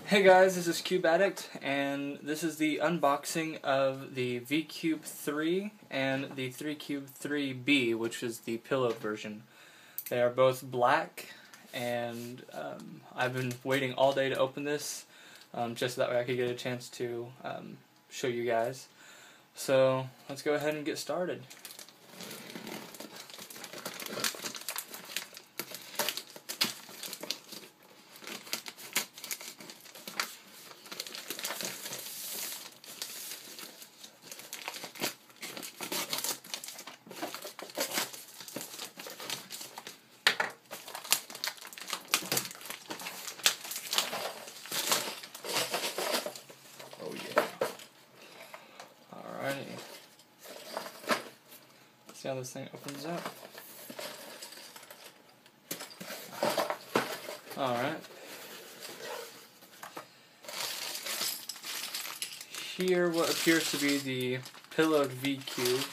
Hey guys, this is Cube Addict, and this is the unboxing of the V-Cube 3 and the 3Cube 3B, which is the pillowed version. They are both black, and I've been waiting all day to open this, just so that way I could get a chance to show you guys. So let's go ahead and get started. Alrighty. Let's see how this thing opens up. Alright. Here what appears to be the pillowed V-Cube,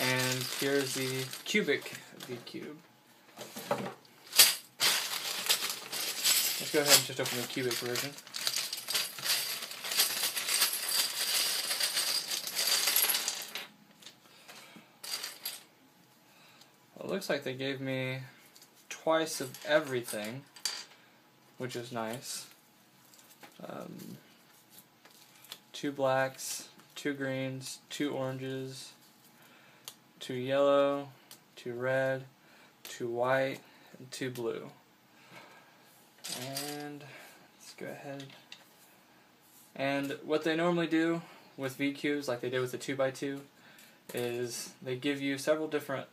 and here's the cubic V-Cube. Let's go ahead and just open the cubic version. It looks like they gave me twice of everything, which is nice. 2 blacks, 2 greens, 2 oranges, 2 yellow, 2 red, 2 white, and 2 blue. And let's go ahead. And what they normally do with V-Cubes, like they did with the 2x2, is they give you several different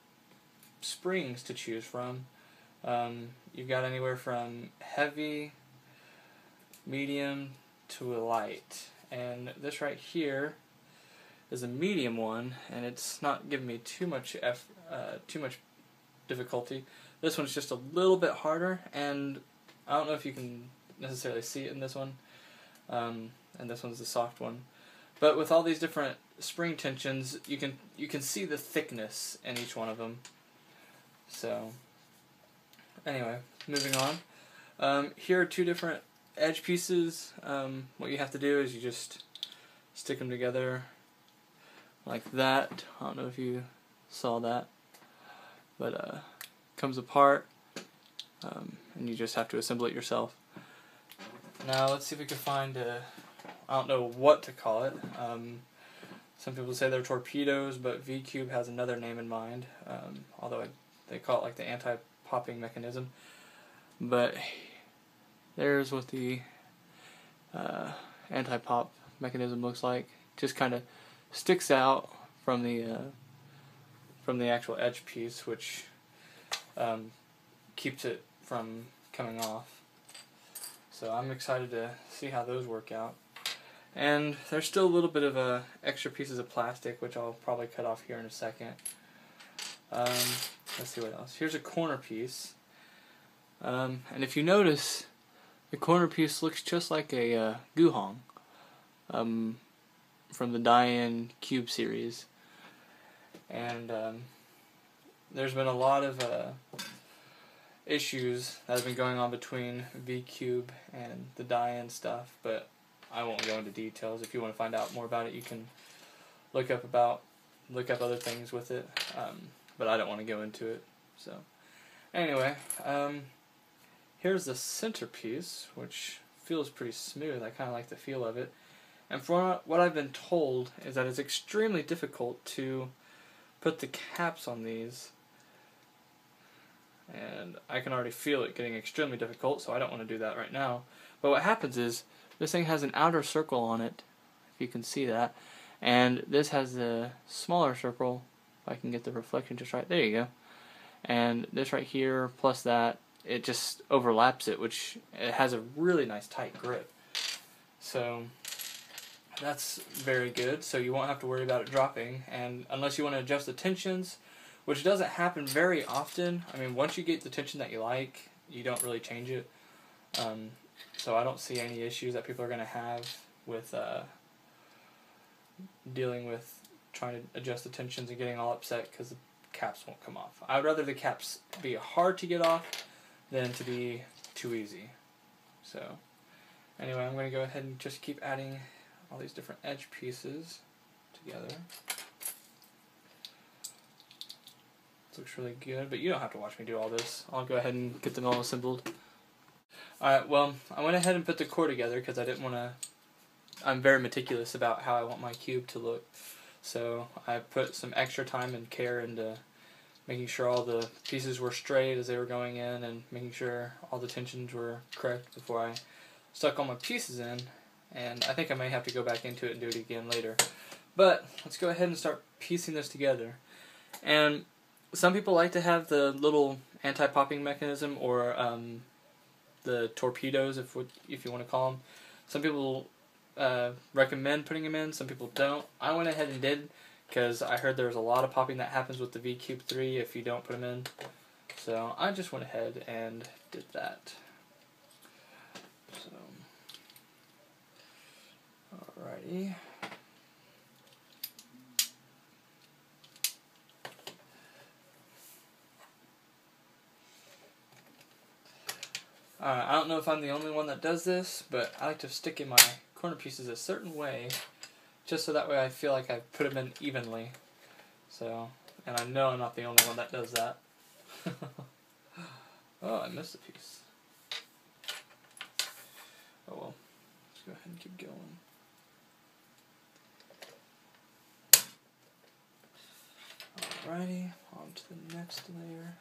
springs to choose from. You've got anywhere from heavy, medium, to a light. And this right here is a medium one, and it's not giving me too much difficulty. This one's just a little bit harder, and I don't know if you can necessarily see it in this one. And this one's the soft one. But with all these different spring tensions, you can see the thickness in each one of them. So, anyway, moving on. Here are 2 different edge pieces. What you have to do is you just stick them together like that. I don't know if you saw that, but comes apart, and you just have to assemble it yourself. Now let's see if we can find I don't know what to call it. Some people say they're torpedoes, but V-Cube has another name in mind, although they call it like the anti-popping mechanism. But there's what the anti-pop mechanism looks like. Just kind of sticks out from the actual edge piece, which keeps it from coming off. So I'm excited to see how those work out. And there's still a little bit of extra pieces of plastic, which I'll probably cut off here in a second. Let's see what else. Here's a corner piece. And if you notice, the corner piece looks just like a Guhong from the Dian Cube series. And there's been a lot of issues that have been going on between V-Cube and the Dian stuff, but I won't go into details. If you want to find out more about it, you can look up other things with it. But I don't want to go into it. So, anyway, here's the centerpiece, which feels pretty smooth. I kind of like the feel of it. And from what I've been told is that it's extremely difficult to put the caps on these. And I can already feel it getting extremely difficult, so I don't want to do that right now. But what happens is, this thing has an outer circle on it, if you can see that. And this has a smaller circle. If I can get the reflection just right, there you go. And this right here, plus that, it just overlaps it, which it has a really nice tight grip. So that's very good, so you won't have to worry about it dropping. And unless you want to adjust the tensions, which doesn't happen very often. I mean, once you get the tension that you like, you don't really change it. So I don't see any issues that people are going to have with dealing with trying to adjust the tensions and getting all upset because the caps won't come off. I would rather the caps be hard to get off than to be too easy. So Anyway, I'm going to go ahead and just keep adding all these different edge pieces together. This looks really good, but you don't have to watch me do all this. I'll go ahead and get them all assembled. Alright, well, I went ahead and put the core together because I didn't want to... I'm very meticulous about how I want my cube to look. So I put some extra time and care into making sure all the pieces were straight as they were going in and making sure all the tensions were correct before I stuck all my pieces in. And I think I may have to go back into it and do it again later. But let's go ahead and start piecing this together. And some people like to have the little anti-popping mechanism, or the torpedoes, if you want to call them. Some people recommend putting them in, some people don't. I went ahead and did, because I heard there's a lot of popping that happens with the VCube 3 if you don't put them in. So I just went ahead and did that. So, alrighty. I don't know if I'm the only one that does this, but I like to stick in my corner pieces a certain way, just so that way I feel like I put them in evenly. So, and I know I'm not the only one that does that. Oh, I missed a piece. Oh well, let's go ahead and keep going. Alrighty, on to the next layer.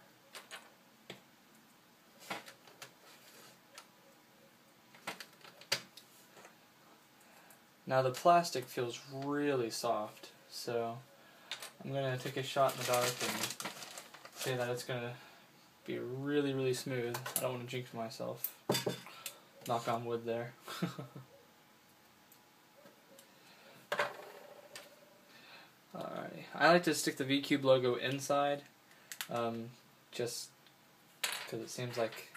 Now the plastic feels really soft, so I'm going to take a shot in the dark and say that it's going to be really, really smooth. I don't want to jinx myself. Knock on wood there. Alrighty. I like to stick the VCube logo inside, just because it seems like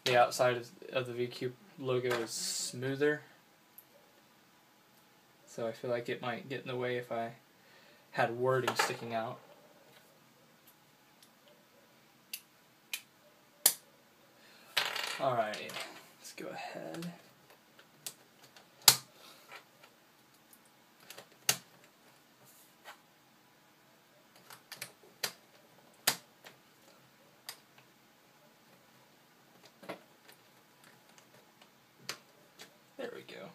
the outside of the VCube logo is smoother. So I feel like it might get in the way if I had wording sticking out. Alright, let's go ahead. There we go.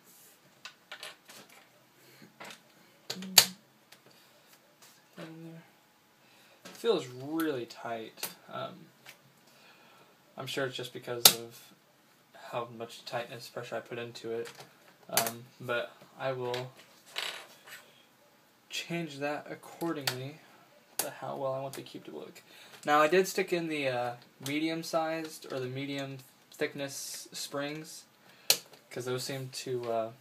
It feels really tight. I'm sure it's just because of how much tightness pressure I put into it, but I will change that accordingly to how well I want the cube to look. Now I did stick in the medium sized or the medium thickness springs, because those seem to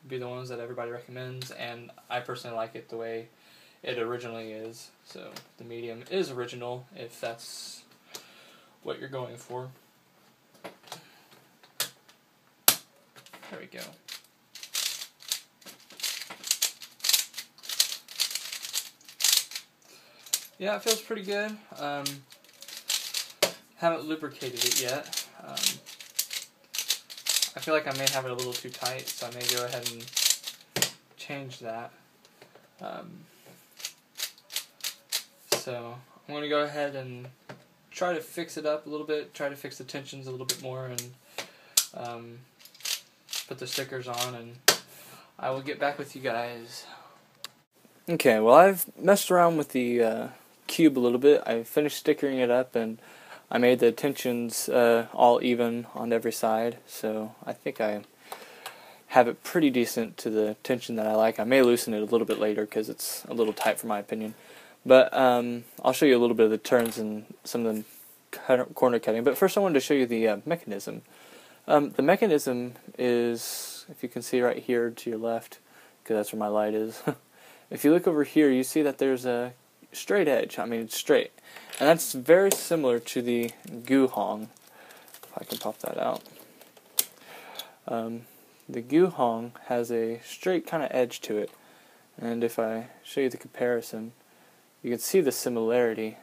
be the ones that everybody recommends, and I personally like it the way it originally is. So the medium is original if that's what you're going for. There we go. Yeah, it feels pretty good. Haven't lubricated it yet. I feel like I may have it a little too tight, so I may go ahead and change that. So I'm going to go ahead and try to fix it up a little bit, try to fix the tensions a little bit more, and put the stickers on, and I will get back with you guys. Okay, well, I've messed around with the cube a little bit. I finished stickering it up, and I made the tensions all even on every side, so I think I have it pretty decent to the tension that I like. I may loosen it a little bit later because it's a little tight for my opinion. But I'll show you a little bit of the turns and some of the corner cutting. But first I wanted to show you the mechanism. The mechanism is, if you can see right here to your left, because that's where my light is. If you look over here, you see that there's a straight edge. I mean, it's straight. And that's very similar to the Guhong. If I can pop that out. The Guhong has a straight kind of edge to it. And if I show you the comparison, you can see the similarity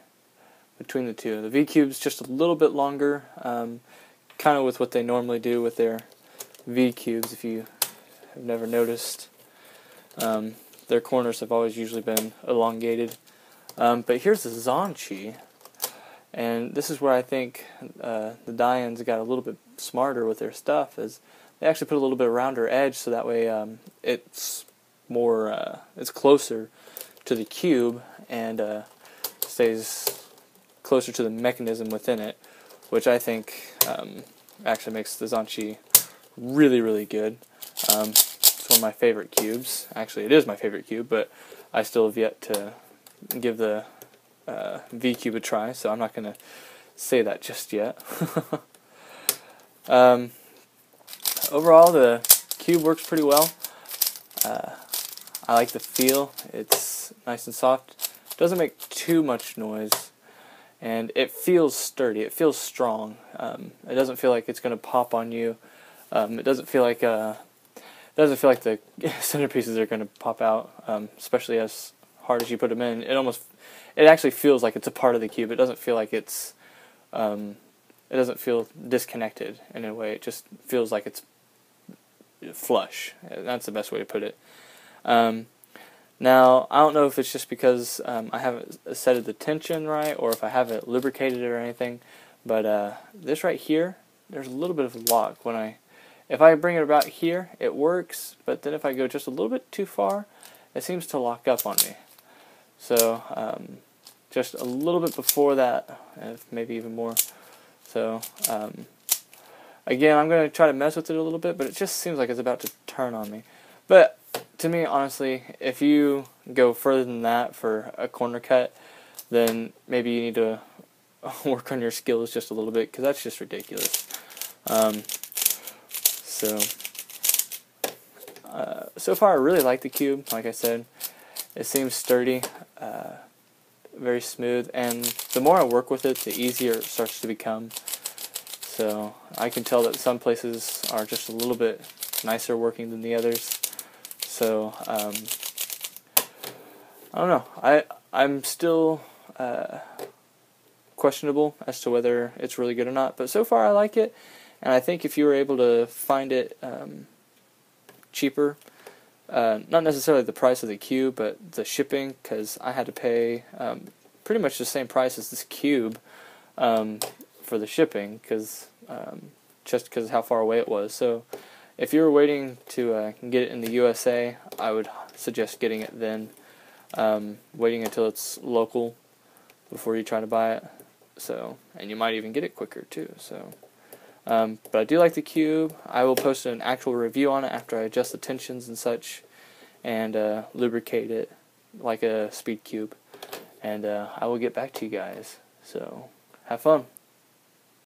between the two. The VCube's just a little bit longer, kind of with what they normally do with their V cubes, if you have never noticed. Their corners have always usually been elongated. But here's the Zanchi, and this is where I think the Dians got a little bit smarter with their stuff, is they actually put a little bit rounder edge, so that way it's more, it's closer to the cube and stays closer to the mechanism within it, which I think actually makes the Zanchi really, really good. It's one of my favorite cubes. Actually, it is my favorite cube, but I still have yet to give the V cube a try, so I'm not going to say that just yet. Overall, the cube works pretty well. I like the feel. It's nice and soft. Doesn't make too much noise, and it feels sturdy. It feels strong. It doesn't feel like it's going to pop on you. It doesn't feel like the centerpieces are going to pop out, especially as hard as you put them in. It actually feels like it's a part of the cube. It doesn't feel like it doesn't feel disconnected in a way. It just feels like it's flush. That's the best way to put it. Now, I don't know if it's just because I haven't set the tension right, or if I haven't lubricated it or anything, but this right here, there's a little bit of a lock. If I bring it about here, it works, but then if I go just a little bit too far, it seems to lock up on me. So, just a little bit before that, maybe even more. So, again, I'm going to try to mess with it a little bit, but it just seems like it's about to turn on me. But to me, honestly, if you go further than that for a corner cut, then maybe you need to work on your skills just a little bit, because that's just ridiculous. So far I really like the cube. Like I said, it seems sturdy, very smooth, and the more I work with it, the easier it starts to become. So I can tell that some places are just a little bit nicer working than the others. So I don't know. I'm still questionable as to whether it's really good or not, but so far I like it. And I think if you were able to find it cheaper, not necessarily the price of the cube, but the shipping, because I had to pay pretty much the same price as this cube for the shipping, just because of how far away it was. So if you were waiting to get it in the USA, I would suggest getting it then, waiting until it's local before you try to buy it. So, and you might even get it quicker too. So. But I do like the cube. I will post an actual review on it after I adjust the tensions and such, and lubricate it like a speed cube. And I will get back to you guys. So have fun.